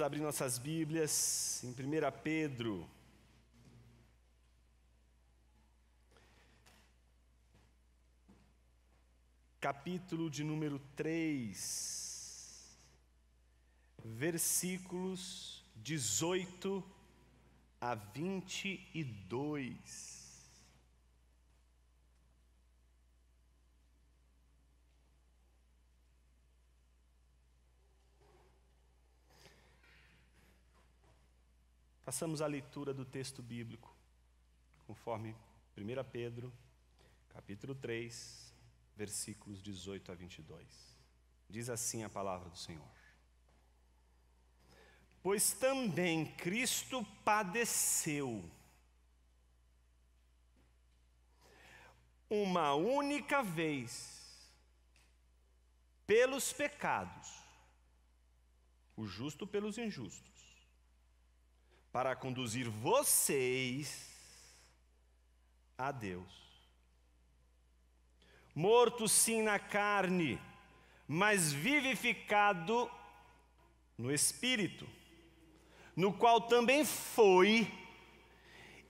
Vamos abrir nossas Bíblias em 1 Pedro. Capítulo de número 3, versículos 18 a 22. Façamos a leitura do texto bíblico, conforme 1 Pedro, capítulo 3, versículos 18 a 22. Diz assim a palavra do Senhor: Pois também Cristo padeceu uma única vez pelos pecados, o justo pelos injustos, para conduzir vocês a Deus. Morto sim na carne, mas vivificado no Espírito, no qual também foi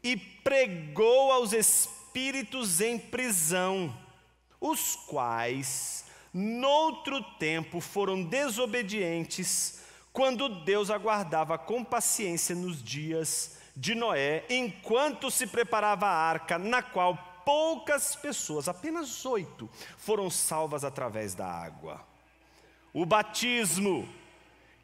e pregou aos espíritos em prisão, os quais, noutro tempo, foram desobedientes, quando Deus aguardava com paciência nos dias de Noé, enquanto se preparava a arca, na qual poucas pessoas, apenas 8, foram salvas através da água. O batismo,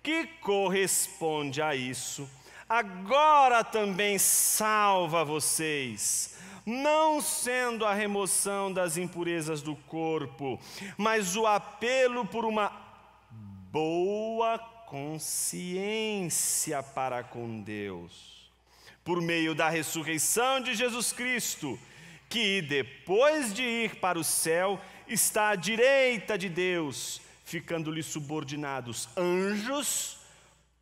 que corresponde a isso, agora também salva vocês, não sendo a remoção das impurezas do corpo, mas o apelo por uma boa consciência para com Deus, por meio da ressurreição de Jesus Cristo, que depois de ir para o céu, está à direita de Deus, ficando-lhe subordinados anjos,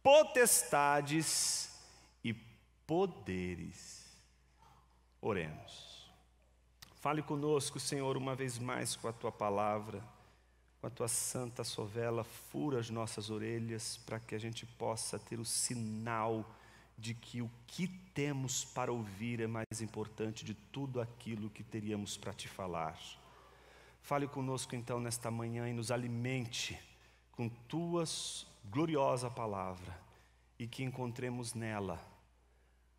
potestades e poderes. Oremos. Fale conosco, Senhor, uma vez mais com a Tua palavra, com a Tua santa sovela, fura as nossas orelhas, para que a gente possa ter o sinal de que o que temos para ouvir é mais importante de tudo aquilo que teríamos para Te falar. Fale conosco então nesta manhã e nos alimente com Tua gloriosa palavra, e que encontremos nela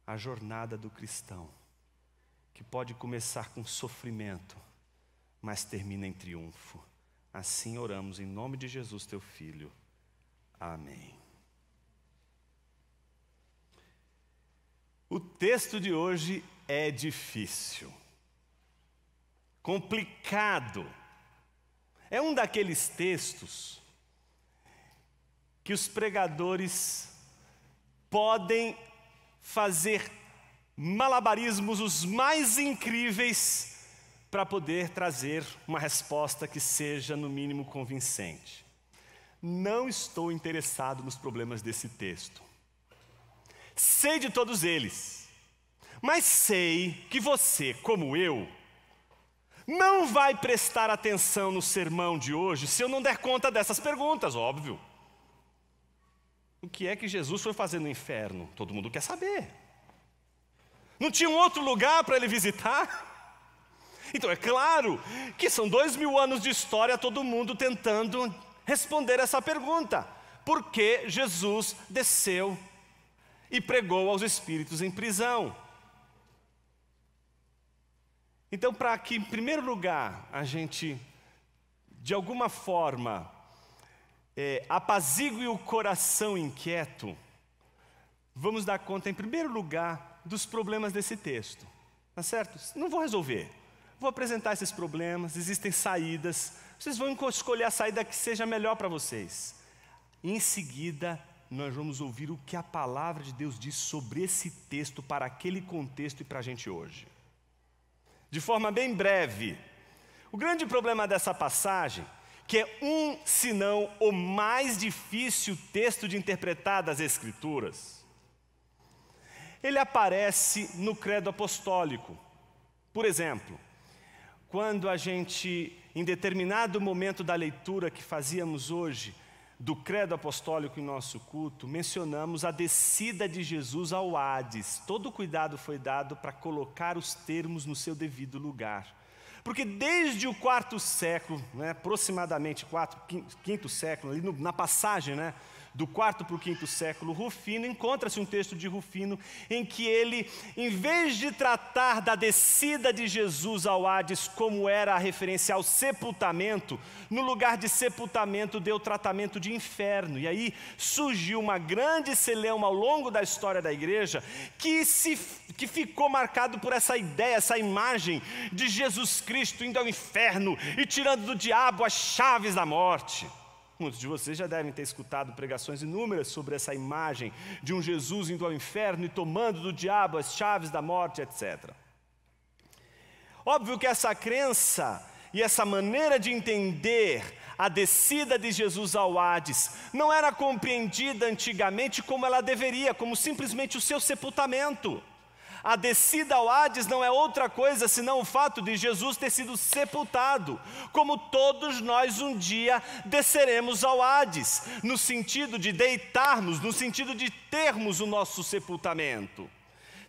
a jornada do cristão, que pode começar com sofrimento, mas termina em triunfo. Assim oramos em nome de Jesus, Teu Filho. Amém. O texto de hoje é difícil, complicado. É um daqueles textos que os pregadores podem fazer malabarismos os mais incríveis para poder trazer uma resposta que seja, no mínimo, convincente. Não estou interessado nos problemas desse texto. Sei de todos eles, mas sei que você, como eu, não vai prestar atenção no sermão de hoje se eu não der conta dessas perguntas, óbvio. O que é que Jesus foi fazer no inferno? Todo mundo quer saber. Não tinha um outro lugar para ele visitar? Então é claro que são 2000 anos de história, todo mundo tentando responder essa pergunta. Por que Jesus desceu e pregou aos espíritos em prisão? Então, para que, em primeiro lugar, a gente, de alguma forma, apazigue o coração inquieto, vamos dar conta, em primeiro lugar, dos problemas desse texto. Tá certo? Não vou resolver. Vou apresentar esses problemas, existem saídas. Vocês vão escolher a saída que seja melhor para vocês. Em seguida, nós vamos ouvir o que a palavra de Deus diz sobre esse texto para aquele contexto e para a gente hoje. De forma bem breve, o grande problema dessa passagem, que é se não o mais difícil texto de interpretar das Escrituras, ele aparece no credo apostólico. Por exemplo, quando a gente, em determinado momento da leitura que fazíamos hoje, do credo apostólico em nosso culto, mencionamos a descida de Jesus ao Hades. Todo cuidado foi dado para colocar os termos no seu devido lugar. Porque desde o quarto século, aproximadamente quinto século, ali na passagem, do quarto para o quinto século, Rufino, encontra-se um texto de Rufino em que ele, em vez de tratar da descida de Jesus ao Hades como era a referência ao sepultamento, no lugar de sepultamento deu tratamento de inferno. E aí surgiu uma grande celeuma ao longo da história da igreja que ficou marcado por essa ideia, essa imagem de Jesus Cristo indo ao inferno e tirando do diabo as chaves da morte. Muitos de vocês já devem ter escutado pregações inúmeras sobre essa imagem de um Jesus indo ao inferno e tomando do diabo as chaves da morte, etc. Óbvio que essa crença e essa maneira de entender a descida de Jesus ao Hades não era compreendida antigamente como ela deveria, como simplesmente o seu sepultamento. A descida ao Hades não é outra coisa senão o fato de Jesus ter sido sepultado, como todos nós um dia desceremos ao Hades, no sentido de deitarmos, no sentido de termos o nosso sepultamento.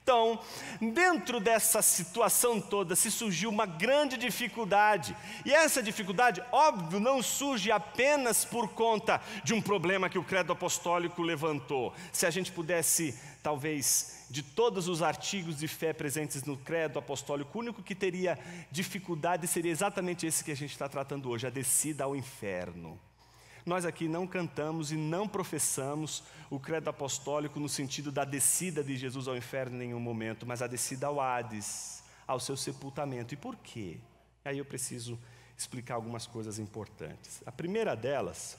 Então, dentro dessa situação toda, se surgiu uma grande dificuldade. E essa dificuldade, óbvio, não surge apenas por conta de um problema que o credo apostólico levantou. Se a gente pudesse, talvez, de todos os artigos de fé presentes no credo apostólico, o único que teria dificuldade seria exatamente esse que a gente está tratando hoje, a descida ao inferno. Nós aqui não cantamos e não professamos o credo apostólico no sentido da descida de Jesus ao inferno em nenhum momento, mas a descida ao Hades, ao seu sepultamento. E por quê? Aí eu preciso explicar algumas coisas importantes. A primeira delas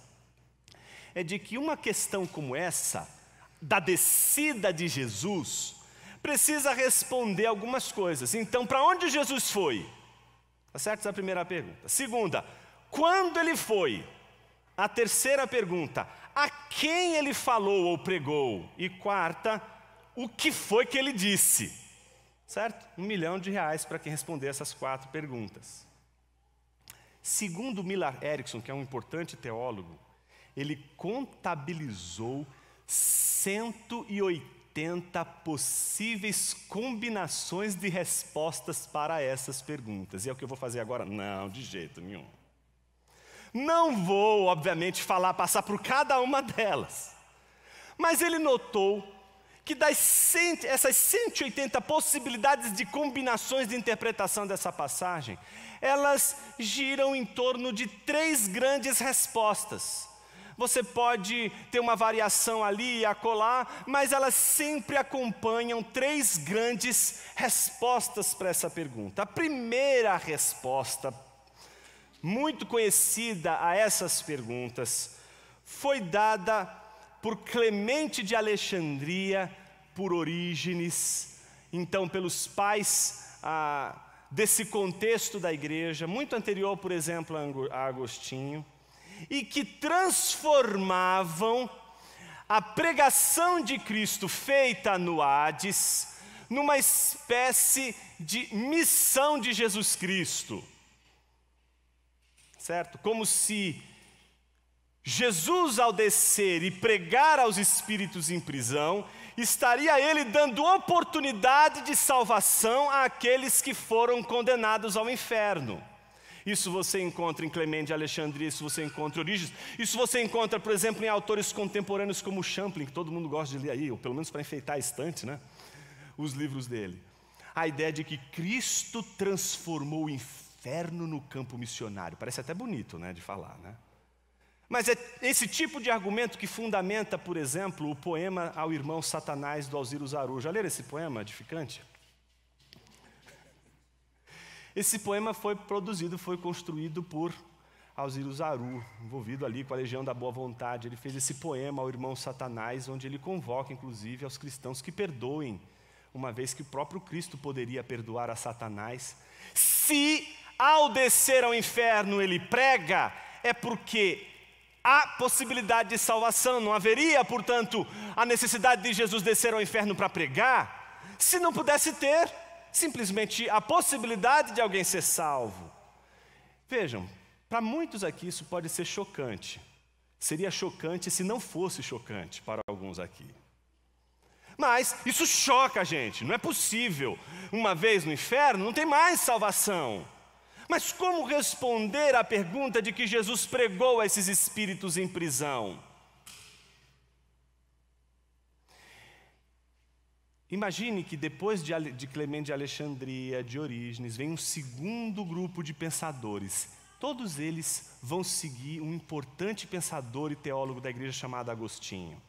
é de que uma questão como essa, da descida de Jesus, precisa responder algumas coisas. Então, para onde Jesus foi? Tá certo? Essa é a primeira pergunta. Segunda, quando ele foi? A terceira pergunta, a quem ele falou ou pregou? E quarta, o que foi que ele disse? Certo? R$1 milhão para quem responder essas 4 perguntas. Segundo Millard Erickson, que é um importante teólogo, ele contabilizou 180 possíveis combinações de respostas para essas perguntas. E é o que eu vou fazer agora? Não, de jeito nenhum. Não vou, obviamente, passar por cada uma delas. Mas ele notou que essas 180 possibilidades de combinações de interpretação dessa passagem, elas giram em torno de 3 grandes respostas. Você pode ter uma variação ali e acolá, mas elas sempre acompanham 3 grandes respostas para essa pergunta. A primeira resposta, muito conhecida a essas perguntas, foi dada por Clemente de Alexandria, por Orígenes, então pelos pais desse contexto da igreja, muito anterior, por exemplo, a Agostinho, e que transformavam a pregação de Cristo feita no Hades numa espécie de missão de Jesus Cristo. Certo? Como se Jesus, ao descer e pregar aos espíritos em prisão, estaria ele dando oportunidade de salvação àqueles que foram condenados ao inferno. Isso você encontra em Clemente de Alexandria, isso você encontra em Orígenes, isso você encontra, por exemplo, em autores contemporâneos como Champlin, que todo mundo gosta de ler aí, ou pelo menos para enfeitar a estante, os livros dele. A ideia de que Cristo transformou o inferno no campo missionário. Parece até bonito, de falar, Mas é esse tipo de argumento que fundamenta, por exemplo, o poema Ao Irmão Satanás, do Alziro Zaru. Já leram esse poema edificante? Esse poema foi construído por Alziro Zaru, envolvido ali com a Legião da Boa Vontade. Ele fez esse poema Ao Irmão Satanás, onde ele convoca, inclusive, aos cristãos que perdoem, uma vez que o próprio Cristo poderia perdoar a Satanás. Se ao descer ao inferno ele prega, é porque há possibilidade de salvação. Não haveria, portanto, a necessidade de Jesus descer ao inferno para pregar, se não pudesse ter simplesmente a possibilidade de alguém ser salvo. Vejam, para muitos aqui isso pode ser chocante. Seria chocante se não fosse chocante para alguns aqui. Mas isso choca a gente, não é possível. Uma vez no inferno, não tem mais salvação. Mas como responder à pergunta de que Jesus pregou a esses espíritos em prisão? Imagine que depois de Clemente de Alexandria, de Orígenes, vem um segundo grupo de pensadores. Todos eles vão seguir um importante pensador e teólogo da igreja chamado Agostinho,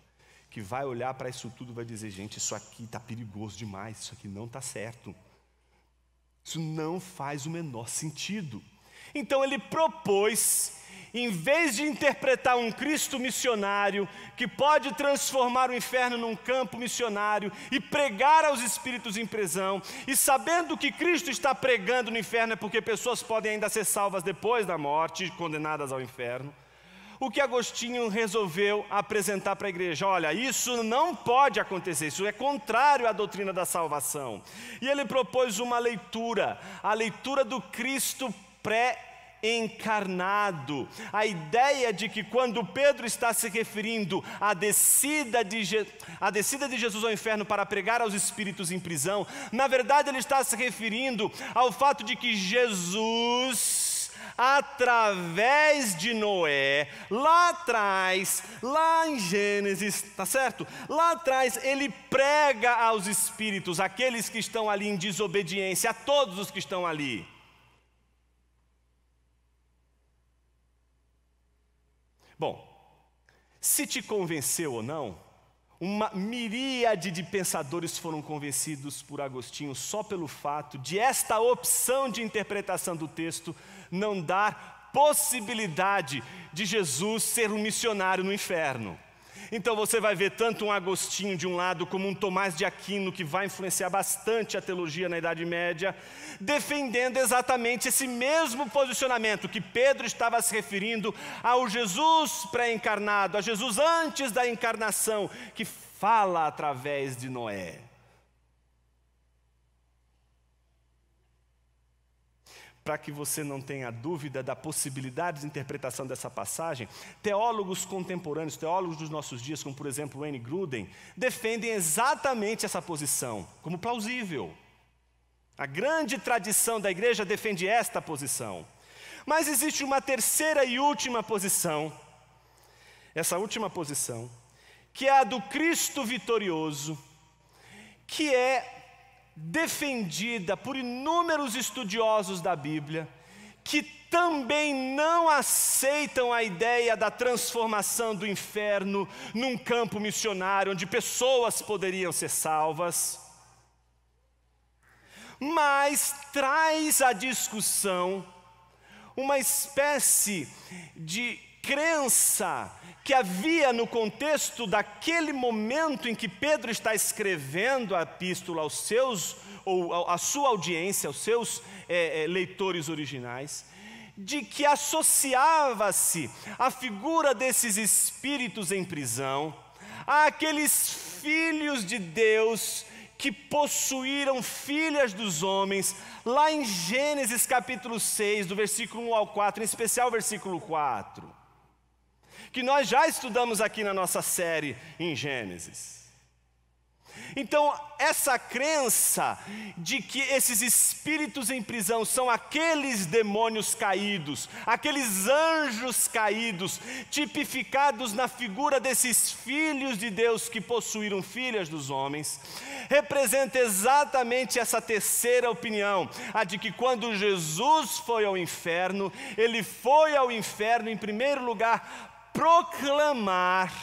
que vai olhar para isso tudo e vai dizer, gente, isso aqui está perigoso demais, isso aqui não está certo. Isso não faz o menor sentido. Então ele propôs, em vez de interpretar um Cristo missionário, que pode transformar o inferno num campo missionário e pregar aos espíritos em prisão, e sabendo que Cristo está pregando no inferno é porque pessoas podem ainda ser salvas depois da morte, condenadas ao inferno, o que Agostinho resolveu apresentar para a igreja? Olha, isso não pode acontecer, isso é contrário à doutrina da salvação. E ele propôs uma leitura, a leitura do Cristo pré-encarnado. A ideia de que quando Pedro está se referindo à descida de Jesus ao inferno para pregar aos espíritos em prisão, na verdade ele está se referindo ao fato de que Jesus, através de Noé, lá atrás, lá em Gênesis, tá certo? Lá atrás ele prega aos espíritos, aqueles que estão ali em desobediência, a todos os que estão ali. Bom, se te convenceu ou não, uma miríade de pensadores foram convencidos por Agostinho só pelo fato de esta opção de interpretação do texto não dar possibilidade de Jesus ser um missionário no inferno. Então você vai ver tanto um Agostinho de um lado como um Tomás de Aquino, que vai influenciar bastante a teologia na Idade Média, defendendo exatamente esse mesmo posicionamento, que Pedro estava se referindo ao Jesus pré-encarnado, a Jesus antes da encarnação, que fala através de Noé. Para que você não tenha dúvida da possibilidade de interpretação dessa passagem, teólogos contemporâneos, teólogos dos nossos dias, como por exemplo Wayne Grudem, defendem exatamente essa posição, como plausível. A grande tradição da igreja defende esta posição. Mas existe uma terceira e última posição, essa última posição, que é a do Cristo vitorioso, que é defendida por inúmeros estudiosos da Bíblia, que também não aceitam a ideia da transformação do inferno num campo missionário, onde pessoas poderiam ser salvas, mas traz à discussão uma espécie de crença que havia no contexto daquele momento em que Pedro está escrevendo a epístola aos seus, ou à sua audiência, aos seus leitores originais, de que associava-se a figura desses espíritos em prisão àqueles filhos de Deus que possuíram filhas dos homens, lá em Gênesis capítulo 6, do versículo 1 ao 4, em especial o versículo 4. Que nós já estudamos aqui na nossa série em Gênesis. Então, essa crença de que esses espíritos em prisão são aqueles demônios caídos, aqueles anjos caídos, tipificados na figura desses filhos de Deus que possuíram filhas dos homens, representa exatamente essa terceira opinião, a de que quando Jesus foi ao inferno, ele foi ao inferno em primeiro lugar proclamar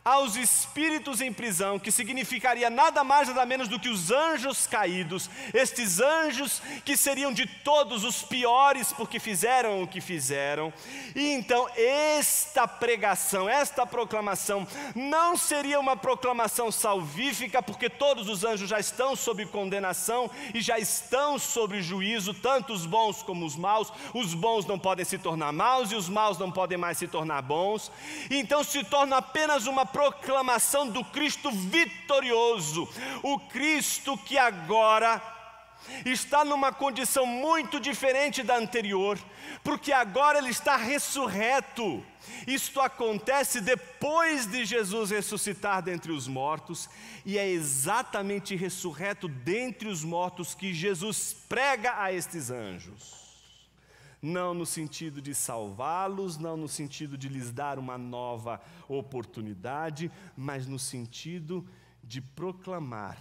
aos espíritos em prisão, que significaria nada mais nada menos do que os anjos caídos, estes anjos que seriam de todos os piores porque fizeram o que fizeram. E então esta pregação, esta proclamação não seria uma proclamação salvífica, porque todos os anjos já estão sob condenação e já estão sob juízo, tanto os bons como os maus. Os bons não podem se tornar maus e os maus não podem mais se tornar bons. Então se torna apenas uma proclamação do Cristo vitorioso, o Cristo que agora está numa condição muito diferente da anterior, porque agora ele está ressurreto. Isto acontece depois de Jesus ressuscitar dentre os mortos, e é exatamente ressurreto dentre os mortos que Jesus prega a estes anjos. Não no sentido de salvá-los, não no sentido de lhes dar uma nova oportunidade, mas no sentido de proclamar,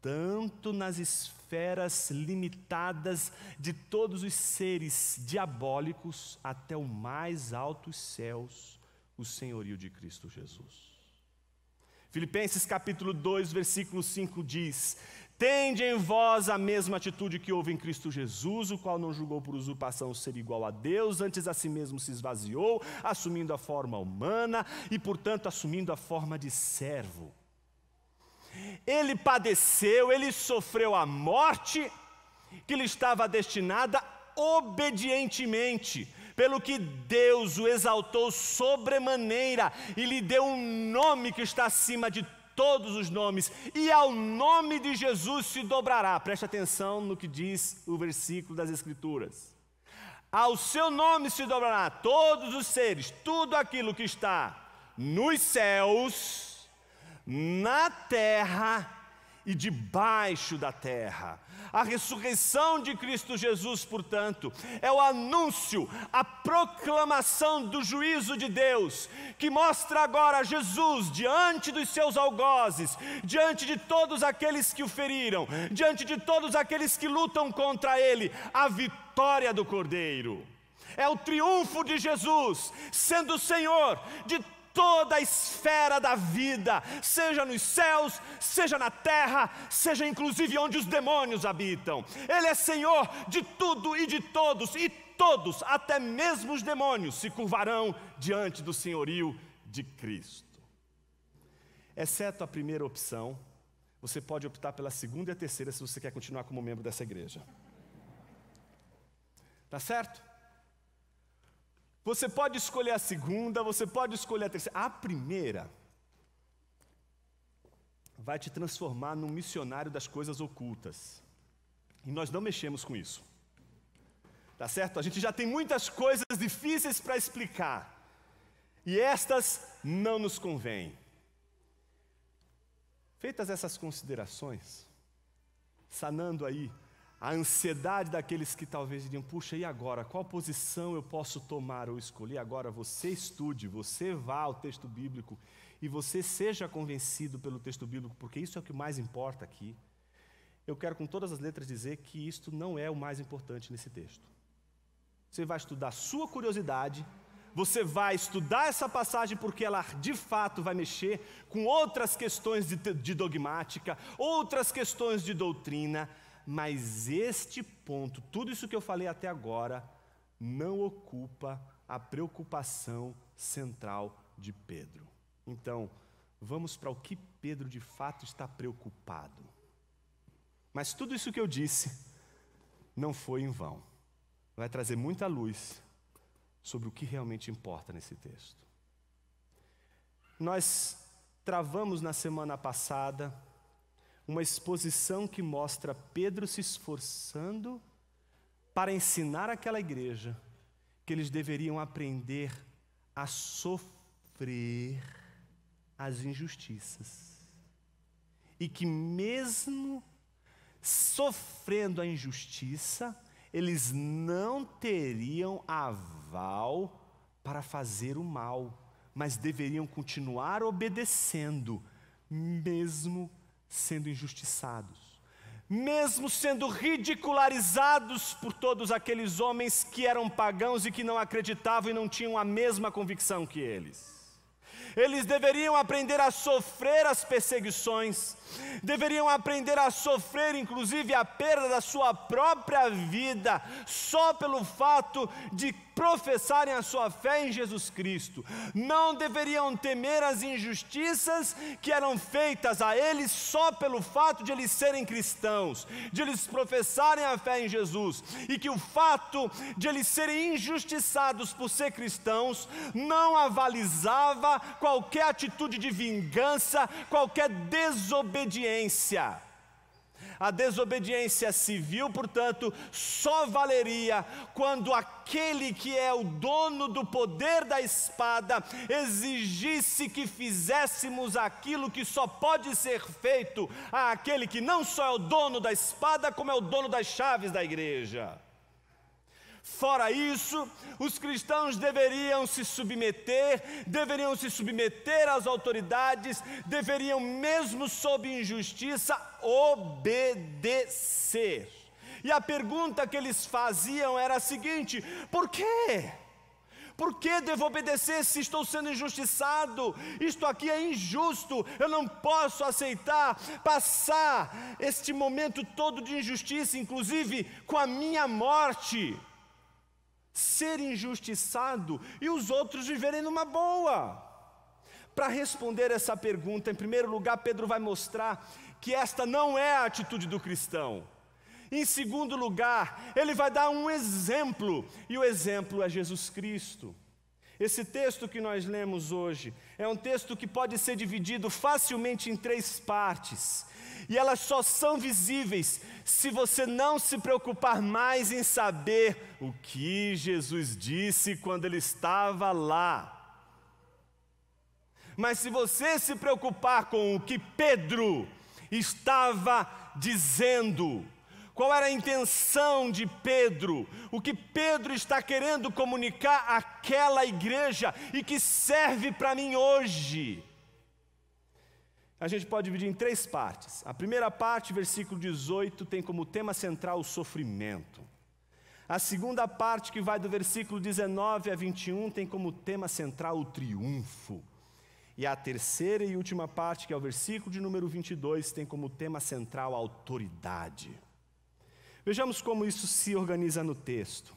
tanto nas esferas limitadas de todos os seres diabólicos, até o mais altos céus, o senhorio de Cristo Jesus. Filipenses capítulo 2, versículo 5 diz: tende em vós a mesma atitude que houve em Cristo Jesus, o qual não julgou por usurpação ser igual a Deus, antes a si mesmo se esvaziou, assumindo a forma humana e, portanto, assumindo a forma de servo. Ele padeceu, ele sofreu a morte que lhe estava destinada obedientemente, pelo que Deus o exaltou sobremaneira e lhe deu um nome que está acima de todos os nomes, e ao nome de Jesus se dobrará. Preste atenção no que diz o versículo das Escrituras. Ao seu nome se dobrará todos os seres, tudo aquilo que está nos céus, na terra e debaixo da terra. A ressurreição de Cristo Jesus, portanto, é o anúncio, a proclamação do juízo de Deus, que mostra agora Jesus diante dos seus algozes, diante de todos aqueles que o feriram, diante de todos aqueles que lutam contra ele, a vitória do Cordeiro. É o triunfo de Jesus, sendo o Senhor de toda a esfera da vida, seja nos céus, seja na terra, seja inclusive onde os demônios habitam. Ele é Senhor de tudo e de todos, e todos, até mesmo os demônios, se curvarão diante do senhorio de Cristo. Exceto a primeira opção, você pode optar pela segunda e a terceira se você quer continuar como membro dessa igreja. Tá certo? Você pode escolher a segunda, você pode escolher a terceira. A primeira vai te transformar num missionário das coisas ocultas. E nós não mexemos com isso. Tá certo? A gente já tem muitas coisas difíceis para explicar. E estas não nos convêm. Feitas essas considerações, sanando aí a ansiedade daqueles que talvez diriam: puxa, e agora? Qual posição eu posso tomar ou escolher? Agora você estude, você vá ao texto bíblico e você seja convencido pelo texto bíblico, porque isso é o que mais importa aqui. Eu quero com todas as letras dizer que isto não é o mais importante nesse texto. Você vai estudar a sua curiosidade, você vai estudar essa passagem porque ela de fato vai mexer com outras questões de dogmática, outras questões de doutrina. Mas este ponto, tudo isso que eu falei até agora, não ocupa a preocupação central de Pedro. Então, vamos para o que Pedro de fato está preocupado. Mas tudo isso que eu disse não foi em vão. Vai trazer muita luz sobre o que realmente importa nesse texto. Nós travamos na semana passada uma exposição que mostra Pedro se esforçando para ensinar àquela igreja que eles deveriam aprender a sofrer as injustiças. E que mesmo sofrendo a injustiça, eles não teriam aval para fazer o mal, mas deveriam continuar obedecendo, mesmo sendo injustiçados, mesmo sendo ridicularizados por todos aqueles homens que eram pagãos e que não acreditavam e não tinham a mesma convicção que eles. Eles deveriam aprender a sofrer as perseguições, deveriam aprender a sofrer inclusive a perda da sua própria vida, só pelo fato de professarem a sua fé em Jesus Cristo. Não deveriam temer as injustiças que eram feitas a eles só pelo fato de eles serem cristãos, de eles professarem a fé em Jesus, e que o fato de eles serem injustiçados por ser cristãos não avalizava qualquer atitude de vingança, qualquer desobediência. A desobediência civil, portanto, só valeria quando aquele que é o dono do poder da espada exigisse que fizéssemos aquilo que só pode ser feito àquele que não só é o dono da espada, como é o dono das chaves da igreja. Fora isso, os cristãos deveriam se submeter às autoridades, deveriam, mesmo sob injustiça, obedecer. E a pergunta que eles faziam era a seguinte: por quê? Por que devo obedecer se estou sendo injustiçado? Isto aqui é injusto, eu não posso aceitar passar este momento todo de injustiça, inclusive com a minha morte. Ser injustiçado e os outros viverem numa boa. Para responder essa pergunta, em primeiro lugar, Pedro vai mostrar que esta não é a atitude do cristão. Em segundo lugar, ele vai dar um exemplo, e o exemplo é Jesus Cristo. Esse texto que nós lemos hoje é um texto que pode ser dividido facilmente em 3 partes. E elas só são visíveis se você não se preocupar mais em saber o que Jesus disse quando ele estava lá. Mas se você se preocupar com o que Pedro estava dizendo, qual era a intenção de Pedro, o que Pedro está querendo comunicar àquela igreja e que serve para mim hoje, a gente pode dividir em 3 partes. A primeira parte, versículo 18, tem como tema central o sofrimento. A segunda parte, que vai do versículo 19 a 21, tem como tema central o triunfo. E a terceira e última parte, que é o versículo de número 22, tem como tema central a autoridade. Vejamos como isso se organiza no texto.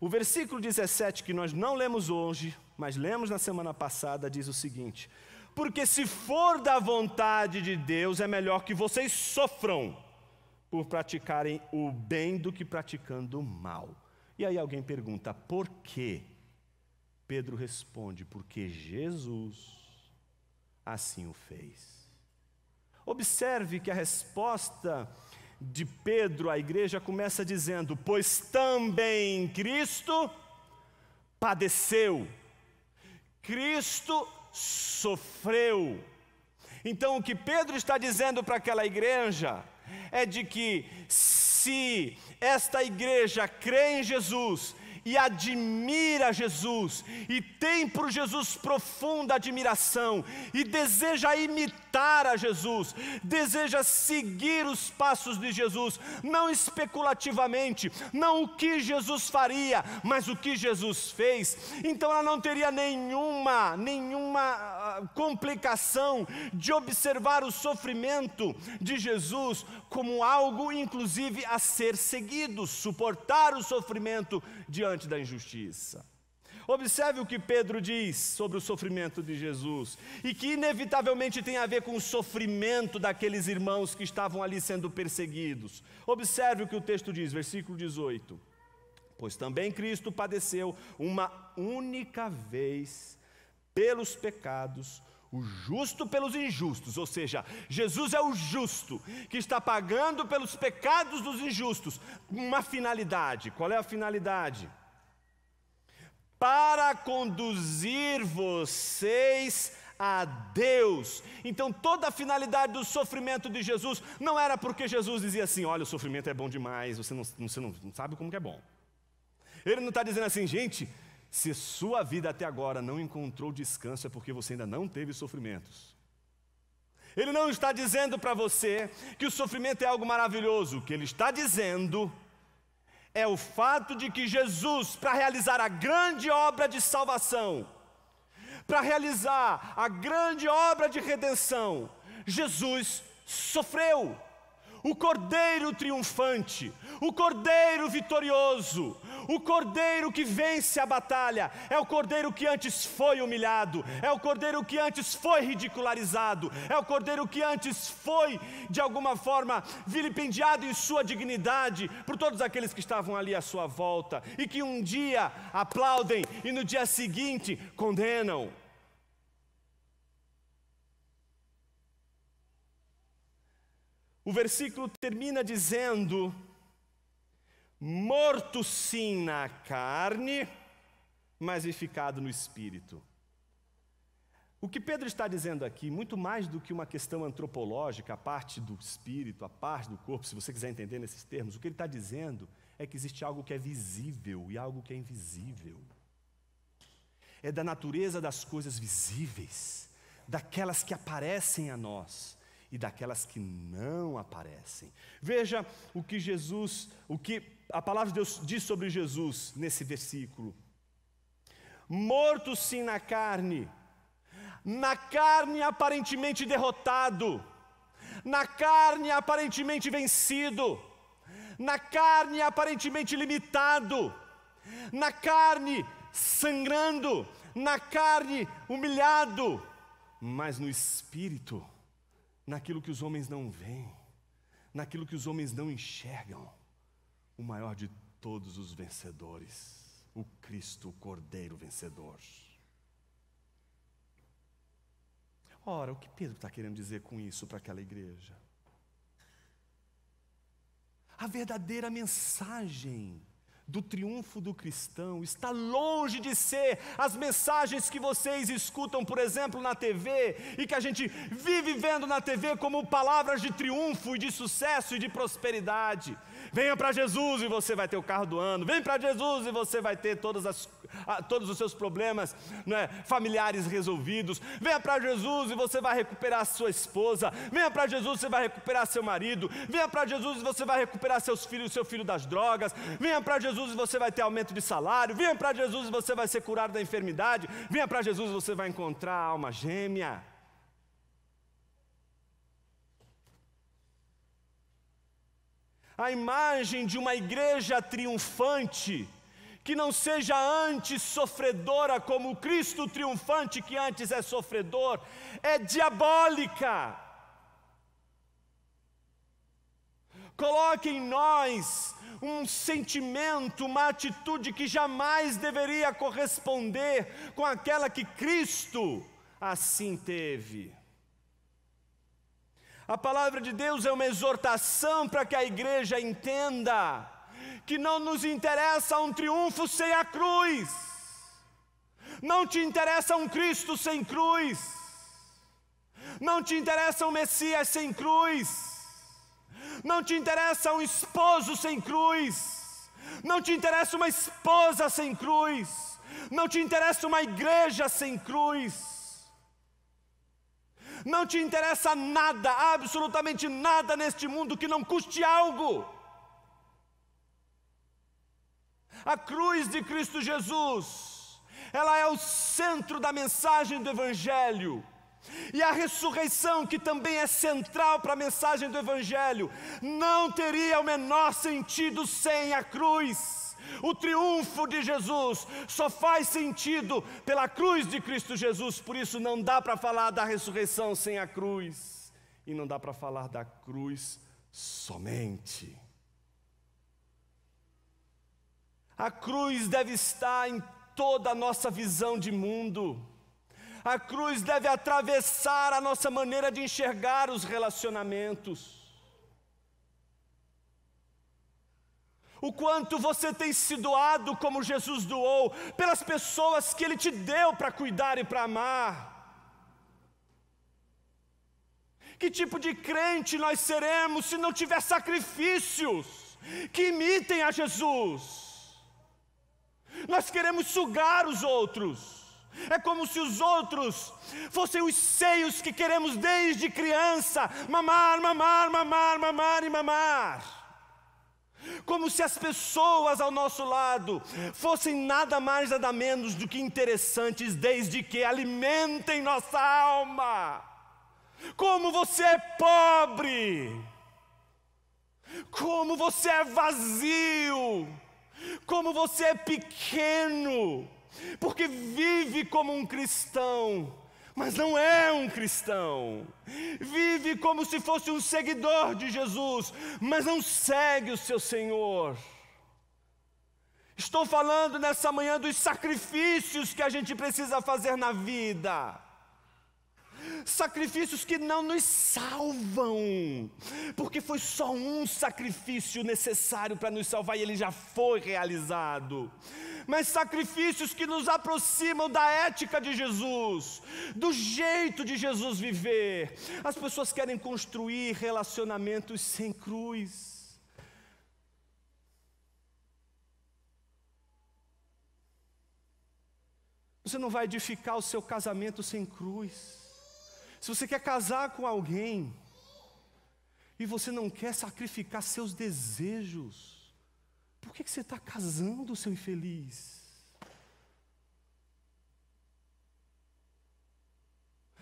O versículo 17, que nós não lemos hoje, mas lemos na semana passada, diz o seguinte: porque se for da vontade de Deus, é melhor que vocês sofram por praticarem o bem do que praticando o mal. E aí alguém pergunta, por quê? Pedro responde, porque Jesus assim o fez. Observe que a resposta de Pedro à igreja começa dizendo, pois também Cristo padeceu, Cristo sofreu. Então o que Pedro está dizendo para aquela igreja é de que se esta igreja crê em Jesus e admira Jesus, e tem por Jesus profunda admiração, e deseja imitar a Jesus, deseja seguir os passos de Jesus, não especulativamente, não o que Jesus faria, mas o que Jesus fez, então ela não teria nenhuma complicação de observar o sofrimento de Jesus como algo inclusive a ser seguido, suportar o sofrimento diante da injustiça. Observe o que Pedro diz sobre o sofrimento de Jesus, e que inevitavelmente tem a ver com o sofrimento daqueles irmãos que estavam ali sendo perseguidos. Observe o que o texto diz, versículo 18. Pois também Cristo padeceu uma única vez pelos pecados, o justo pelos injustos, ou seja, Jesus é o justo, que está pagando pelos pecados dos injustos, uma finalidade. Qual é a finalidade? Para conduzir vocês a Deus. Então toda a finalidade do sofrimento de Jesus não era porque Jesus dizia assim, olha, o sofrimento é bom demais, você não sabe como que é bom. Ele não está dizendo assim, gente, se sua vida até agora não encontrou descanso é porque você ainda não teve sofrimentos. Ele não está dizendo para você que o sofrimento é algo maravilhoso. O que ele está dizendo é o fato de que Jesus, para realizar a grande obra de salvação, para realizar a grande obra de redenção, Jesus sofreu. O Cordeiro triunfante, o Cordeiro vitorioso, o Cordeiro que vence a batalha, é o Cordeiro que antes foi humilhado, é o Cordeiro que antes foi ridicularizado, é o Cordeiro que antes foi, de alguma forma, vilipendiado em sua dignidade por todos aqueles que estavam ali à sua volta e que um dia aplaudem e no dia seguinte condenam. O versículo termina dizendo: morto sim na carne, mas vivificado no espírito. O que Pedro está dizendo aqui, muito mais do que uma questão antropológica, a parte do espírito, a parte do corpo, se você quiser entender nesses termos, o que ele está dizendo é que existe algo que é visível e algo que é invisível. É da natureza das coisas visíveis, daquelas que aparecem a nós e daquelas que não aparecem. Veja o que a palavra de Deus diz sobre Jesus nesse versículo. Morto sim na carne aparentemente derrotado, na carne aparentemente vencido, na carne aparentemente limitado, na carne sangrando, na carne humilhado, mas no espírito, naquilo que os homens não veem, naquilo que os homens não enxergam, o maior de todos os vencedores, o Cristo, o Cordeiro vencedor. Ora, o que Pedro está querendo dizer com isso para aquela igreja? A verdadeira mensagem do triunfo do cristão está longe de ser as mensagens que vocês escutam, por exemplo, na TV, e que a gente vive vendo na TV como palavras de triunfo e de sucesso e de prosperidade. Venha para Jesus e você vai ter o carro do ano. Vem para Jesus e você vai ter todos os seus problemas, familiares resolvidos. Venha para Jesus e você vai recuperar a sua esposa. Venha para Jesus e você vai recuperar seu marido. Venha para Jesus e você vai recuperar seu filho das drogas. Venha para Jesus e você vai ter aumento de salário. Venha para Jesus e você vai ser curado da enfermidade. Venha para Jesus e você vai encontrar a alma gêmea. A imagem de uma igreja triunfante, que não seja antes sofredora como o Cristo triunfante que antes é sofredor, é diabólica. Coloque em nós um sentimento, uma atitude que jamais deveria corresponder com aquela que Cristo assim teve. A palavra de Deus é uma exortação para que a igreja entenda que não nos interessa um triunfo sem a cruz. Não te interessa um Cristo sem cruz. Não te interessa um Messias sem cruz. Não te interessa um esposo sem cruz. Não te interessa uma esposa sem cruz. Não te interessa uma igreja sem cruz. Não te interessa nada, absolutamente nada neste mundo que não custe algo. A cruz de Cristo Jesus, ela é o centro da mensagem do Evangelho. E a ressurreição, que também é central para a mensagem do Evangelho, não teria o menor sentido sem a cruz. O triunfo de Jesus só faz sentido pela cruz de Cristo Jesus. Por isso não dá para falar da ressurreição sem a cruz. E não dá para falar da cruz somente. A cruz deve estar em toda a nossa visão de mundo. A cruz deve atravessar a nossa maneira de enxergar os relacionamentos. O quanto você tem se doado como Jesus doou, pelas pessoas que Ele te deu para cuidar e para amar. Que tipo de crente nós seremos se não tiver sacrifícios que imitem a Jesus? Nós queremos sugar os outros. É como se os outros fossem os seios que queremos desde criança, mamar, mamar, mamar, mamar e mamar. Como se as pessoas ao nosso lado fossem nada mais, nada menos do que interessantes, desde que alimentem nossa alma. Como você é pobre, como você é vazio, como você é pequeno, porque vive como um cristão, mas não é um cristão. Vive como se fosse um seguidor de Jesus, mas não segue o seu Senhor. Estou falando nessa manhã dos sacrifícios que a gente precisa fazer na vida. sacrifícios que não nos salvam, porque foi só um sacrifício necessário para nos salvar e ele já foi realizado, mas sacrifícios que nos aproximam da ética de Jesus, do jeito de Jesus viver. As pessoas querem construir relacionamentos sem cruz. Você não vai edificar o seu casamento sem cruz. Se você quer casar com alguém e você não quer sacrificar seus desejos, por que você está casando, seu infeliz?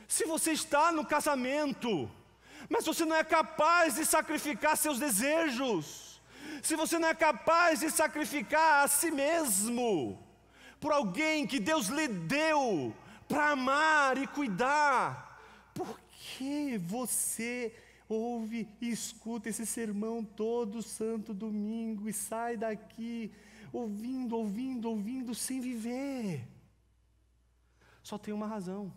Se você está no casamento, mas você não é capaz de sacrificar seus desejos, se você não é capaz de sacrificar a si mesmo, por alguém que Deus lhe deu para amar e cuidar, por que você ouve e escuta esse sermão todo santo domingo e sai daqui ouvindo, sem viver? Só tem uma razão.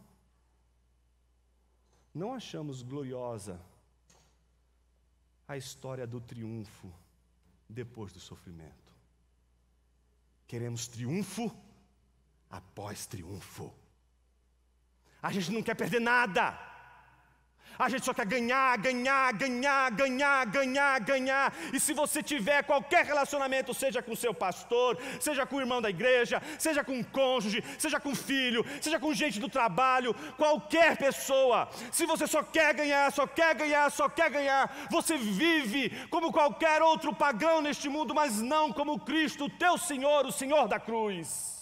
Não achamos gloriosa a história do triunfo depois do sofrimento. Queremos triunfo após triunfo. A gente não quer perder nada. A gente só quer ganhar. E se você tiver qualquer relacionamento, seja com seu pastor, seja com o irmão da igreja, seja com o cônjuge, seja com o filho, seja com gente do trabalho, qualquer pessoa, se você só quer ganhar, você vive como qualquer outro pagão neste mundo, mas não como Cristo, teu Senhor, o Senhor da cruz.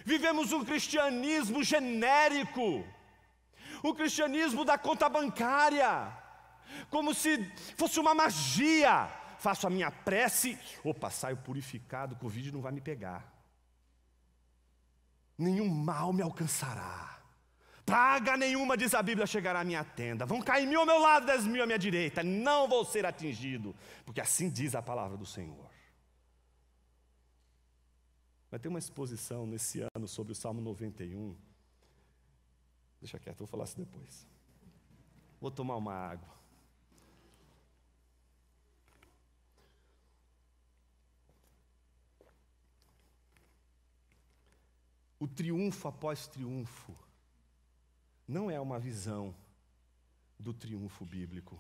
Vivemos um cristianismo genérico, o cristianismo da conta bancária, como se fosse uma magia. Faço a minha prece, saio purificado, o Covid não vai me pegar, nenhum mal me alcançará, praga nenhuma, diz a Bíblia, chegará à minha tenda, vão cair 1000 ao meu lado, 10.000 à minha direita, não vou ser atingido, porque assim diz a palavra do Senhor. Vai ter uma exposição nesse ano sobre o Salmo 91. Deixa quieto, vou falar isso depois. Vou tomar uma água. O triunfo após triunfo não é uma visão do triunfo bíblico.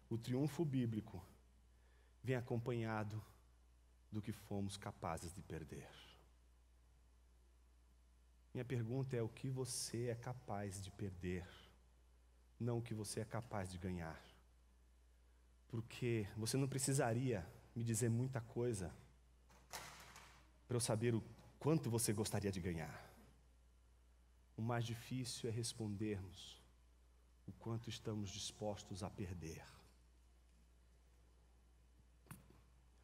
O triunfo bíblico vem acompanhado do que fomos capazes de perder. Minha pergunta é: o que você é capaz de perder, não o que você é capaz de ganhar. Porque você não precisaria me dizer muita coisa para eu saber o quanto você gostaria de ganhar. O mais difícil é respondermos o quanto estamos dispostos a perder.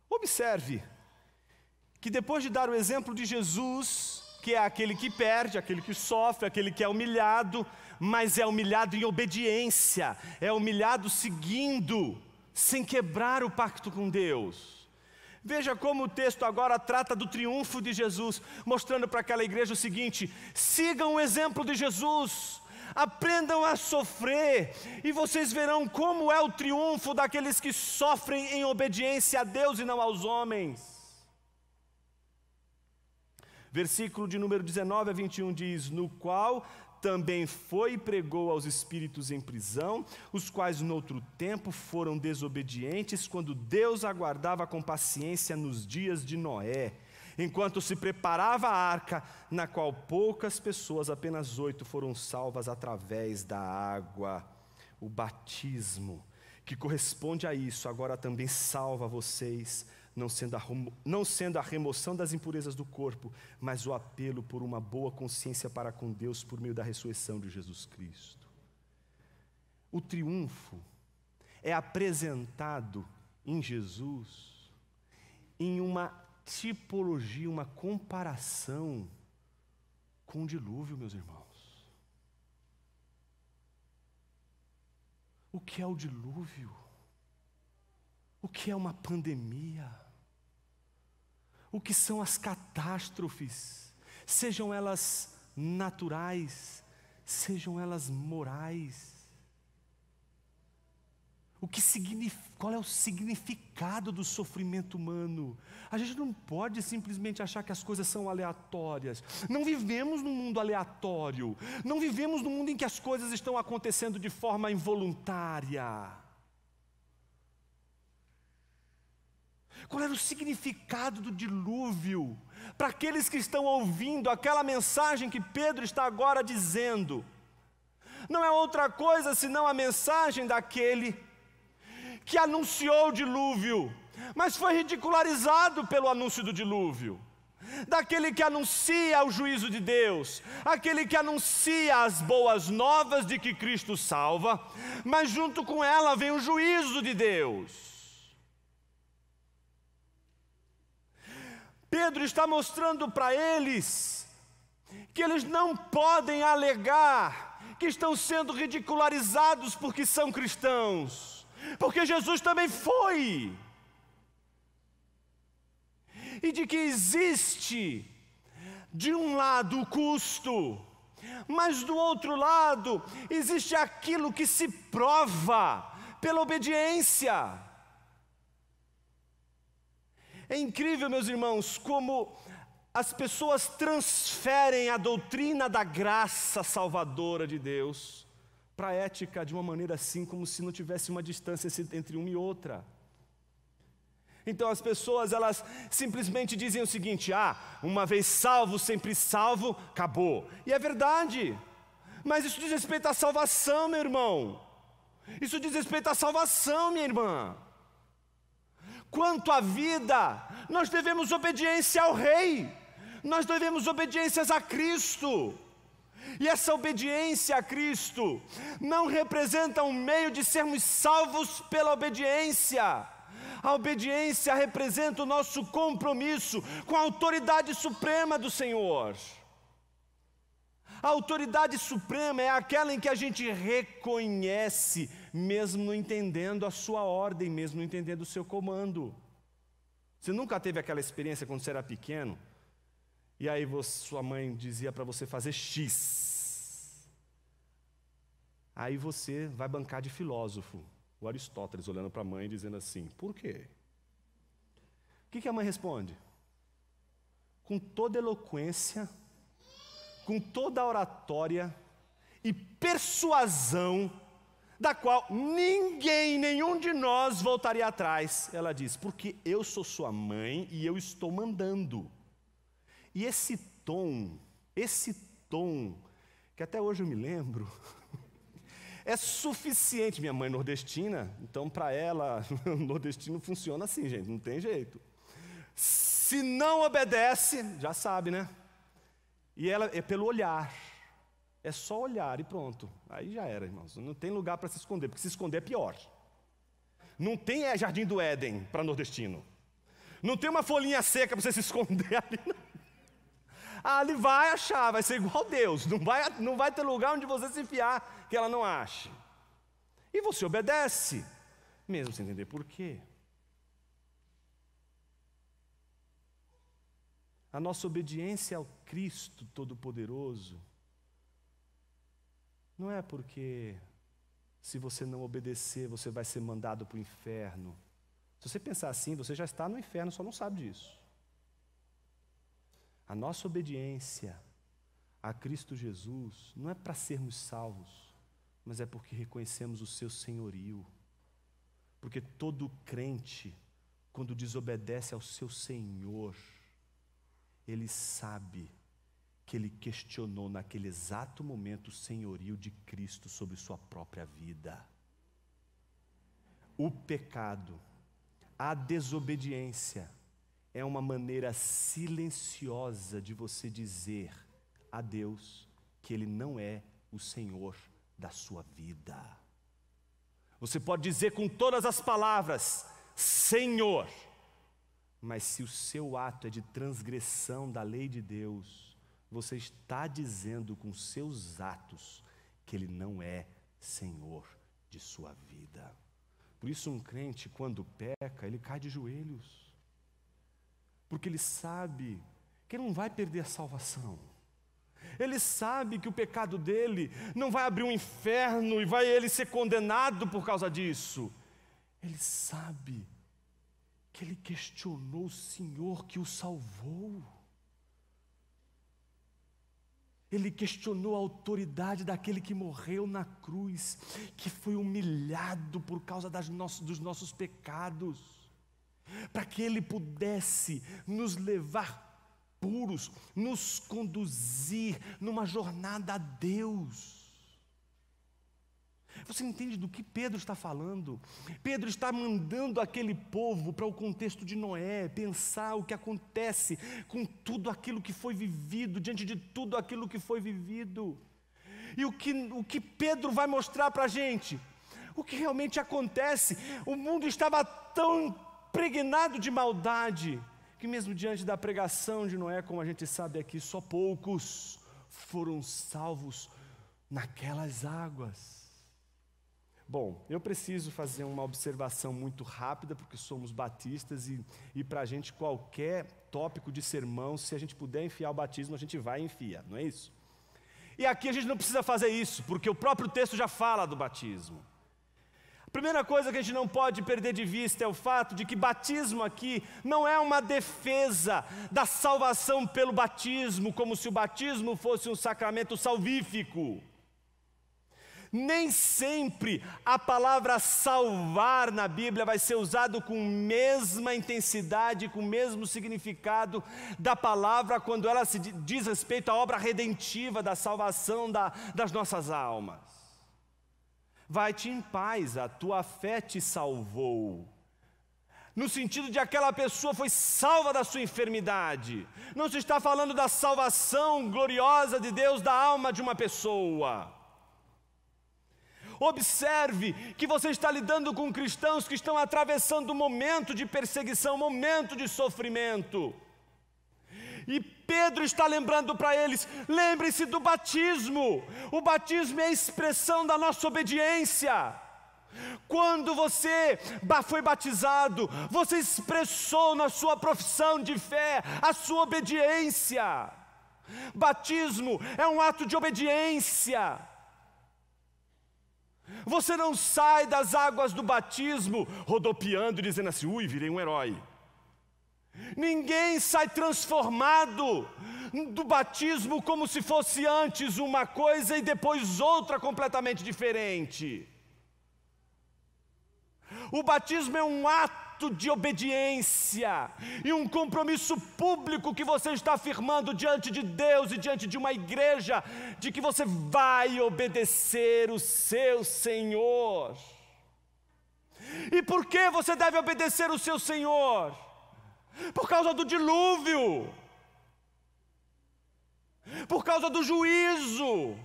Observe que depois de dar o exemplo de Jesus, que é aquele que perde, aquele que sofre, aquele que é humilhado, mas é humilhado em obediência, é humilhado seguindo, sem quebrar o pacto com Deus. Veja como o texto agora trata do triunfo de Jesus, mostrando para aquela igreja o seguinte: sigam o exemplo de Jesus, aprendam a sofrer, e vocês verão como é o triunfo daqueles que sofrem em obediência a Deus e não aos homens. Versículo de número 19 a 21 diz: no qual também foi e pregou aos espíritos em prisão, os quais noutro tempo foram desobedientes, quando Deus aguardava com paciência nos dias de Noé, enquanto se preparava a arca, na qual poucas pessoas, apenas 8, foram salvas através da água. O batismo, que corresponde a isso, agora também salva vocês, não sendo a remoção das impurezas do corpo, mas o apelo por uma boa consciência para com Deus por meio da ressurreição de Jesus Cristo. O triunfo é apresentado em Jesus em uma tipologia, uma comparação com o dilúvio, meus irmãos. O que é o dilúvio? O que é uma pandemia? O que são as catástrofes? sejam elas naturais, sejam elas morais. Qual é o significado do sofrimento humano? A gente não pode simplesmente achar que as coisas são aleatórias. Não vivemos num mundo aleatório. Não vivemos num mundo em que as coisas estão acontecendo de forma involuntária. Qual era o significado do dilúvio? Para aqueles que estão ouvindo aquela mensagem que Pedro está agora dizendo, não é outra coisa senão a mensagem daquele que anunciou o dilúvio, mas foi ridicularizado pelo anúncio do dilúvio. Daquele que anuncia o juízo de Deus, aquele que anuncia as boas novas de que Cristo salva, mas junto com ela vem o juízo de Deus. Pedro está mostrando para eles que eles não podem alegar que estão sendo ridicularizados porque são cristãos, porque Jesus também foi. E de que existe, de um lado, o custo, mas do outro lado, existe aquilo que se prova pela obediência. É incrível, meus irmãos, como as pessoas transferem a doutrina da graça salvadora de Deus para a ética de uma maneira assim, como se não tivesse uma distância entre uma e outra. Então as pessoas, elas simplesmente dizem o seguinte: uma vez salvo, sempre salvo, acabou. E é verdade, mas isso diz respeito à salvação, meu irmão. Isso diz respeito à salvação, minha irmã. Quanto à vida, nós devemos obediência ao Rei, nós devemos obediências a Cristo. E essa obediência a Cristo não representa um meio de sermos salvos pela obediência. A obediência representa o nosso compromisso com a autoridade suprema do Senhor. A autoridade suprema é aquela em que a gente reconhece, mesmo não entendendo a sua ordem, mesmo não entendendo o seu comando. Você nunca teve aquela experiência quando você era pequeno, e aí sua mãe dizia para você fazer X. Aí você vai bancar de filósofo, o Aristóteles olhando para a mãe dizendo assim: por quê? O que a mãe responde? Com toda eloquência, com toda a oratória e persuasão, da qual nenhum de nós voltaria atrás. Ela diz: porque eu sou sua mãe e eu estou mandando. E esse tom, que até hoje eu me lembro, é suficiente. Minha mãe nordestina, então para ela, nordestino funciona assim, gente, não tem jeito. Se não obedece, já sabe, né? E ela é pelo olhar. É só olhar e pronto. Aí já era, irmãos. Não tem lugar para se esconder, porque se esconder é pior. Não tem Jardim do Éden para nordestino. Não tem uma folhinha seca para você se esconder ali. Não. Ali vai achar, vai ser igual Deus. Não vai ter lugar onde você se enfiar que ela não ache. E você obedece, mesmo sem entender por quê. A nossa obediência ao Cristo Todo-Poderoso não é porque, se você não obedecer, você vai ser mandado para o inferno. Se você pensar assim, você já está no inferno, só não sabe disso. A nossa obediência a Cristo Jesus não é para sermos salvos, mas é porque reconhecemos o seu senhorio. Porque todo crente, quando desobedece ao seu Senhor, ele sabe que ele questionou naquele exato momento o senhorio de Cristo sobre sua própria vida. O pecado, a desobediência, é uma maneira silenciosa de você dizer a Deus que Ele não é o Senhor da sua vida. Você pode dizer com todas as palavras, Senhor, mas se o seu ato é de transgressão da lei de Deus, você está dizendo com seus atos que Ele não é Senhor de sua vida. Por isso um crente, quando peca, ele cai de joelhos, porque ele sabe que ele não vai perder a salvação. Ele sabe que o pecado dele não vai abrir um inferno e vai ele ser condenado por causa disso. Ele sabe que ele questionou o Senhor que o salvou. Ele questionou a autoridade daquele que morreu na cruz, que foi humilhado por causa dos nossos pecados, para que ele pudesse nos levar puros, nos conduzir numa jornada a Deus. Você entende do que Pedro está falando? Pedro está mandando aquele povo para o contexto de Noé, pensar o que acontece com tudo aquilo que foi vivido, diante de tudo aquilo que foi vivido. E o que Pedro vai mostrar para a gente? O que realmente acontece? O mundo estava tão impregnado de maldade, que mesmo diante da pregação de Noé, como a gente sabe aqui, só poucos foram salvos naquelas águas. Bom, eu preciso fazer uma observação muito rápida, porque somos batistas e para a gente qualquer tópico de sermão, se a gente puder enfiar o batismo, a gente vai e enfia, não é isso? E aqui a gente não precisa fazer isso, porque o próprio texto já fala do batismo. A primeira coisa que a gente não pode perder de vista é o fato de que batismo aqui não é uma defesa da salvação pelo batismo, como se o batismo fosse um sacramento salvífico. Nem sempre a palavra salvar na Bíblia vai ser usada com a mesma intensidade, com o mesmo significado da palavra quando ela se diz respeito à obra redentiva da salvação das nossas almas. Vai-te em paz, a tua fé te salvou. No sentido de aquela pessoa foi salva da sua enfermidade. Não se está falando da salvação gloriosa de Deus da alma de uma pessoa. Observe que você está lidando com cristãos que estão atravessando um momento de perseguição, um momento de sofrimento. E Pedro está lembrando para eles, lembre-se do batismo. O batismo é a expressão da nossa obediência. Quando você foi batizado, você expressou na sua profissão de fé a sua obediência. Batismo é um ato de obediência. Você não sai das águas do batismo rodopiando e dizendo assim, ui, virei um herói. Ninguém sai transformado do batismo como se fosse antes uma coisa e depois outra completamente diferente. O batismo é um ato de obediência e um compromisso público que você está afirmando diante de Deus e diante de uma igreja, de que você vai obedecer o seu Senhor. E por que você deve obedecer o seu Senhor? Por causa do dilúvio, por causa do juízo,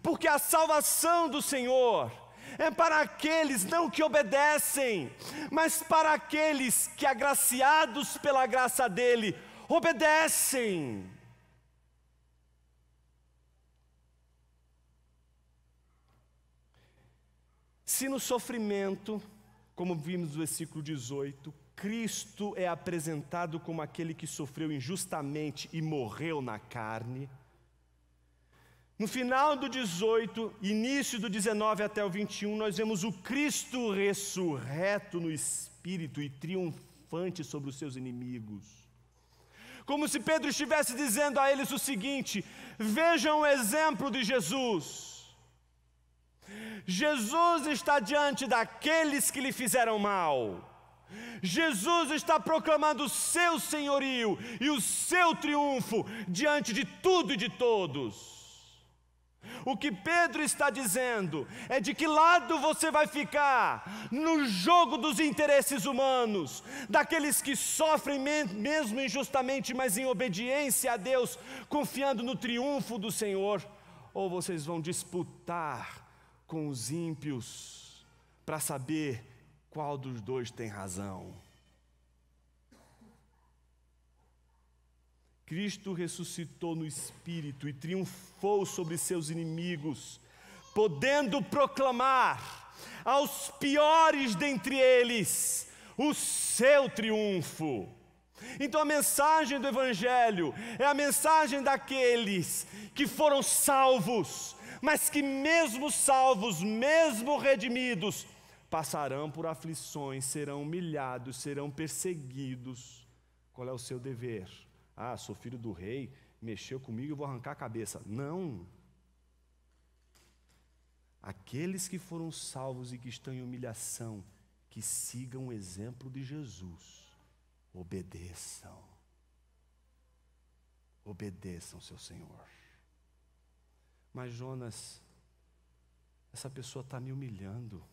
porque a salvação do Senhor é para aqueles não que obedecem, mas para aqueles que, agraciados pela graça dele, obedecem. Se no sofrimento, como vimos no versículo 18, Cristo é apresentado como aquele que sofreu injustamente e morreu na carne, no final do 18, início do 19 até o 21, nós vemos o Cristo ressurreto no Espírito e triunfante sobre os seus inimigos. Como se Pedro estivesse dizendo a eles o seguinte, vejam o exemplo de Jesus. Jesus está diante daqueles que lhe fizeram mal. Jesus está proclamando o seu senhorio e o seu triunfo diante de tudo e de todos. O que Pedro está dizendo é de que lado você vai ficar no jogo dos interesses humanos, daqueles que sofrem mesmo injustamente, mas em obediência a Deus, confiando no triunfo do Senhor, ou vocês vão disputar com os ímpios para saber qual dos dois tem razão. Cristo ressuscitou no Espírito e triunfou sobre seus inimigos, podendo proclamar aos piores dentre eles o seu triunfo. Então a mensagem do Evangelho é a mensagem daqueles que foram salvos, mas que mesmo salvos, mesmo redimidos, passarão por aflições, serão humilhados, serão perseguidos. Qual é o seu dever? Ah, sou filho do rei, mexeu comigo, eu vou arrancar a cabeça. Não. Aqueles que foram salvos e que estão em humilhação, que sigam o exemplo de Jesus. Obedeçam. Obedeçam seu Senhor. Mas Jonas, essa pessoa está me humilhando.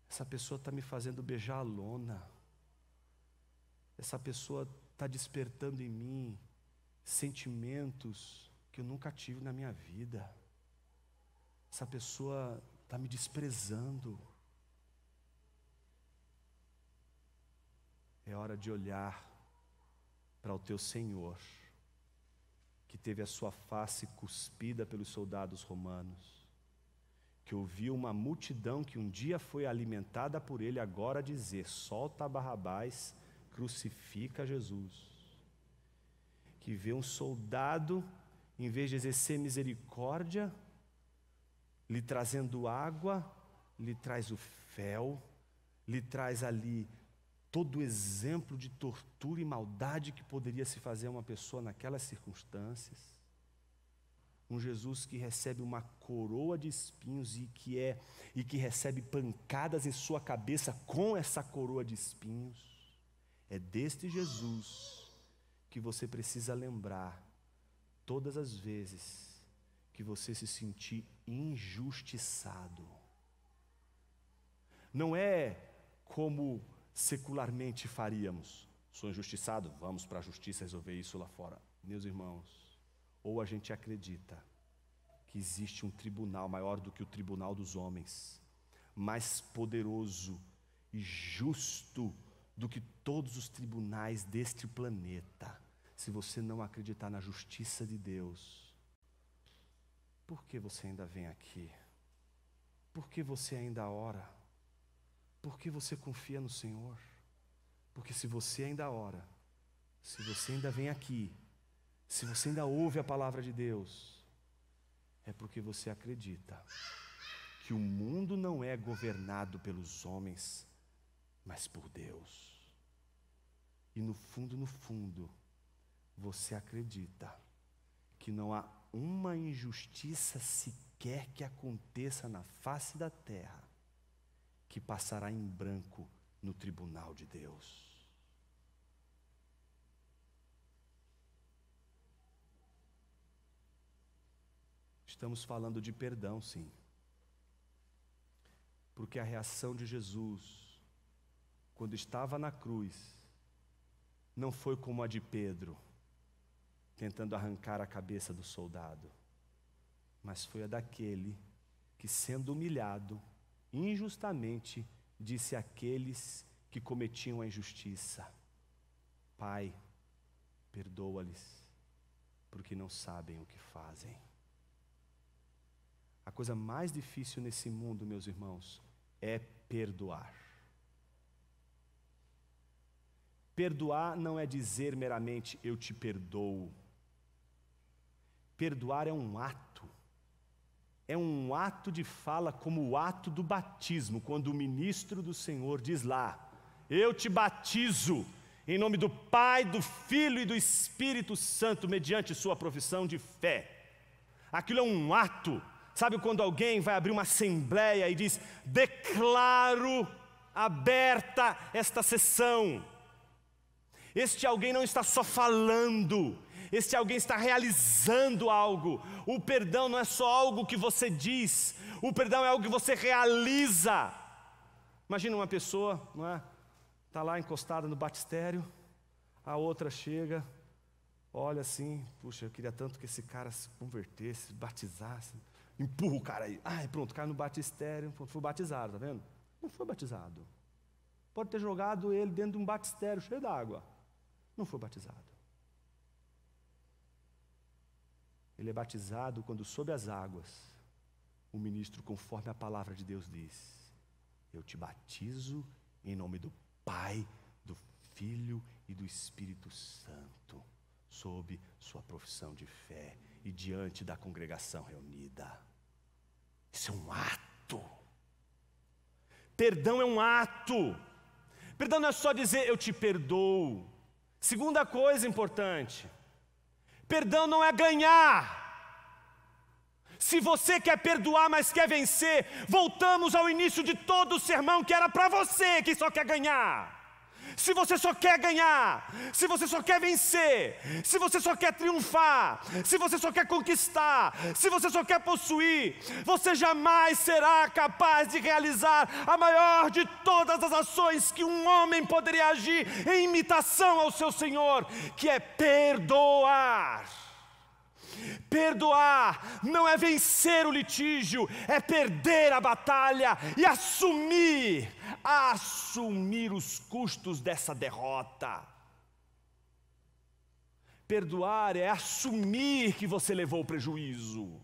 Essa pessoa está me fazendo beijar a lona. Essa pessoa está despertando em mim sentimentos que eu nunca tive na minha vida. Essa pessoa está me desprezando. É hora de olhar para o teu Senhor, que teve a sua face cuspida pelos soldados romanos, que ouviu uma multidão que um dia foi alimentada por ele, agora dizer: solta Barrabás, crucifica Jesus. Que vê um soldado, em vez de exercer misericórdia, lhe trazendo água, lhe traz o fel, lhe traz ali todo o exemplo de tortura e maldade que poderia se fazer a uma pessoa naquelas circunstâncias. Um Jesus que recebe uma coroa de espinhos e que recebe pancadas em sua cabeça com essa coroa de espinhos. É deste Jesus que você precisa lembrar todas as vezes que você se sentir injustiçado. Não é como secularmente faríamos. Sou injustiçado, vamos para a justiça resolver isso lá fora. Meus irmãos, ou a gente acredita que existe um tribunal maior do que o tribunal dos homens, mais poderoso e justo do que todos os tribunais deste planeta. Se você não acreditar na justiça de Deus, por que você ainda vem aqui? Por que você ainda ora? Por que você confia no Senhor? Porque se você ainda ora, se você ainda vem aqui, se você ainda ouve a palavra de Deus, é porque você acredita que o mundo não é governado pelos homens, mas por Deus. E no fundo, você acredita que não há uma injustiça sequer que aconteça na face da terra que passará em branco no tribunal de Deus. Estamos falando de perdão, sim. Porque a reação de Jesus, quando estava na cruz, não foi como a de Pedro, tentando arrancar a cabeça do soldado, mas foi a daquele que, sendo humilhado, injustamente, disse àqueles que cometiam a injustiça: Pai, perdoa-lhes, porque não sabem o que fazem. A coisa mais difícil nesse mundo, meus irmãos, é perdoar. Perdoar não é dizer meramente eu te perdoo. Perdoar é um ato. É um ato de fala, como o ato do batismo, quando o ministro do Senhor diz lá: eu te batizo em nome do Pai, do Filho e do Espírito Santo, mediante sua profissão de fé. Aquilo é um ato. Sabe quando alguém vai abrir uma assembleia e diz: declaro aberta esta sessão. Este alguém não está só falando, este alguém está realizando algo. O perdão não é só algo que você diz, o perdão é algo que você realiza. Imagina uma pessoa, não é? Está lá encostada no batistério, a outra chega, olha assim: puxa, eu queria tanto que esse cara se convertesse, se batizasse. Empurra o cara aí. Ai, pronto, caiu no batistério, foi batizado, tá vendo? Não foi batizado. Pode ter jogado ele dentro de um batistério cheio d'água. Não foi batizado. Ele é batizado quando, sob as águas, o ministro, conforme a palavra de Deus diz: eu te batizo em nome do Pai, do Filho e do Espírito Santo, sob sua profissão de fé e diante da congregação reunida. Isso é um ato. Perdão é um ato. Perdão não é só dizer eu te perdoo. Segunda coisa importante, perdão não é ganhar. Se você quer perdoar, mas quer vencer, voltamos ao início de todo o sermão, que era para você que só quer ganhar. Se você só quer ganhar, se você só quer vencer, se você só quer triunfar, se você só quer conquistar, se você só quer possuir, você jamais será capaz de realizar a maior de todas as ações que um homem poderia agir em imitação ao seu Senhor, que é perdoar. Perdoar não é vencer o litígio, é perder a batalha e assumir os custos dessa derrota. Perdoar é assumir que você levou o prejuízo.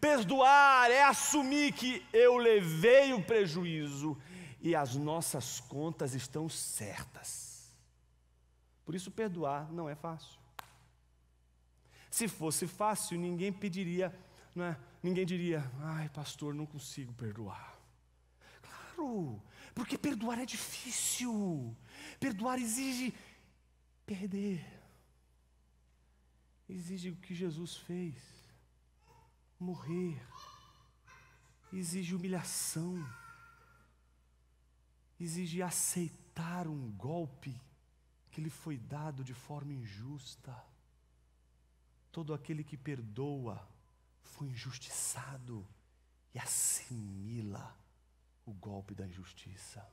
Perdoar é assumir que eu levei o prejuízo e as nossas contas estão certas. Por isso perdoar não é fácil. Se fosse fácil, ninguém pediria, não é? Ninguém diria, ai pastor, não consigo perdoar. Claro, porque perdoar é difícil. Perdoar exige perder. Exige o que Jesus fez, morrer. Exige humilhação. Exige aceitar um golpe que lhe foi dado de forma injusta. Todo aquele que perdoa foi injustiçado e assimila o golpe da injustiça.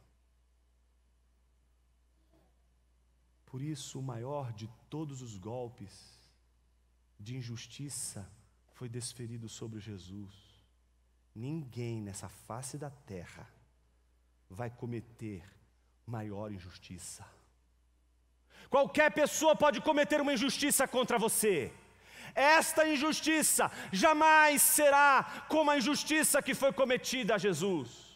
Por isso, o maior de todos os golpes de injustiça foi desferido sobre Jesus. Ninguém nessa face da terra vai cometer maior injustiça. Qualquer pessoa pode cometer uma injustiça contra você. Esta injustiça jamais será como a injustiça que foi cometida a Jesus.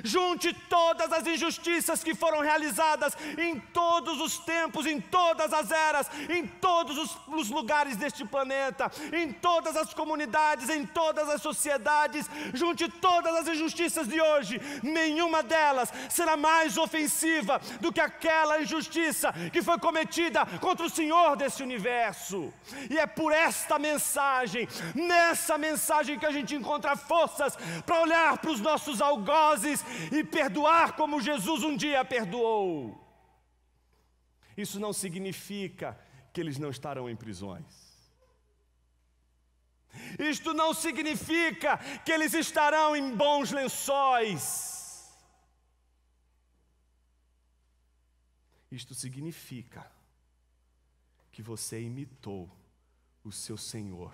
Junte todas as injustiças que foram realizadas em todos os tempos, em todas as eras, em todos os lugares deste planeta, em todas as comunidades, em todas as sociedades. Junte todas as injustiças de hoje, nenhuma delas será mais ofensiva do que aquela injustiça que foi cometida contra o Senhor desse universo. E é por esta mensagem, nessa mensagem, que a gente encontra forças para olhar para os nossos algozes e perdoar como Jesus um dia perdoou. Isso não significa que eles não estarão em prisões. Isto não significa que eles estarão em bons lençóis. Isto significa que você imitou o seu Senhor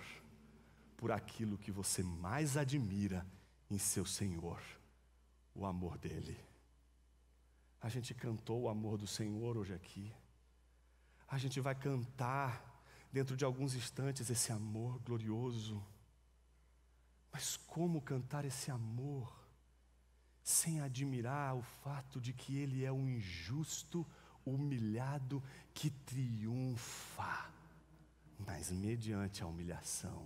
por aquilo que você mais admira em seu Senhor. O amor dele. A gente cantou o amor do Senhor hoje aqui. A gente vai cantar dentro de alguns instantes esse amor glorioso. Mas como cantar esse amor sem admirar o fato de que ele é um injusto, humilhado que triunfa, mas mediante a humilhação,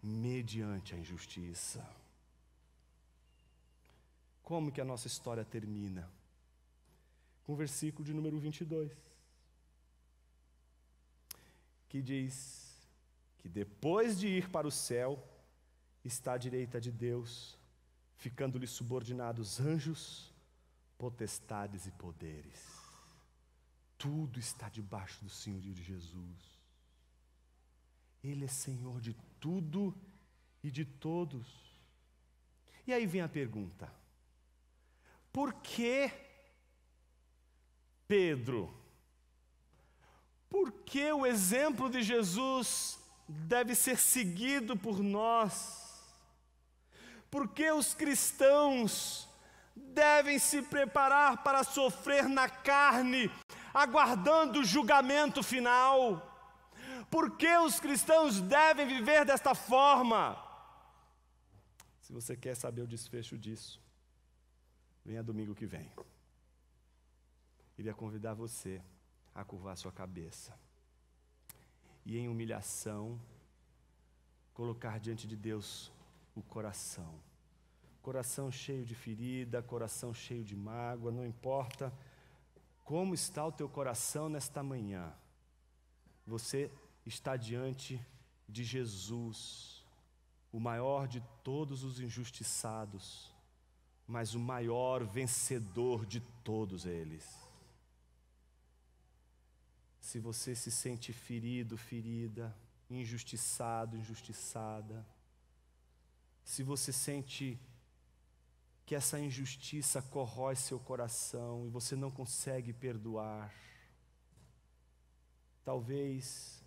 mediante a injustiça. Como que a nossa história termina? Com o versículo de número 22, que diz que depois de ir para o céu, está à direita de Deus, ficando-lhe subordinados anjos, potestades e poderes. Tudo está debaixo do senhorio de Jesus. Ele é Senhor de tudo e de todos. E aí vem a pergunta: por que, Pedro? Por que o exemplo de Jesus deve ser seguido por nós? Por que os cristãos devem se preparar para sofrer na carne, aguardando o julgamento final? Por que os cristãos devem viver desta forma? Se você quer saber o desfecho disso, venha domingo que vem. Ele vai convidar você a curvar sua cabeça e, em humilhação, colocar diante de Deus o coração. Coração cheio de ferida, coração cheio de mágoa, não importa como está o teu coração nesta manhã. Você está diante de Jesus, o maior de todos os injustiçados, mas o maior vencedor de todos eles. Se você se sente ferido, ferida, injustiçado, injustiçada, se você sente que essa injustiça corrói seu coração e você não consegue perdoar, talvez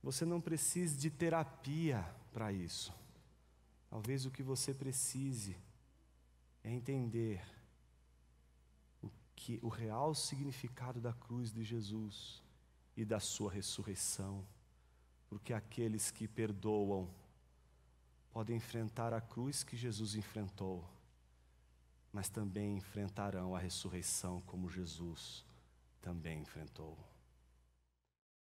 você não precise de terapia para isso. Talvez o que você precise é entender o real significado da cruz de Jesus e da sua ressurreição, porque aqueles que perdoam podem enfrentar a cruz que Jesus enfrentou, mas também enfrentarão a ressurreição como Jesus também enfrentou.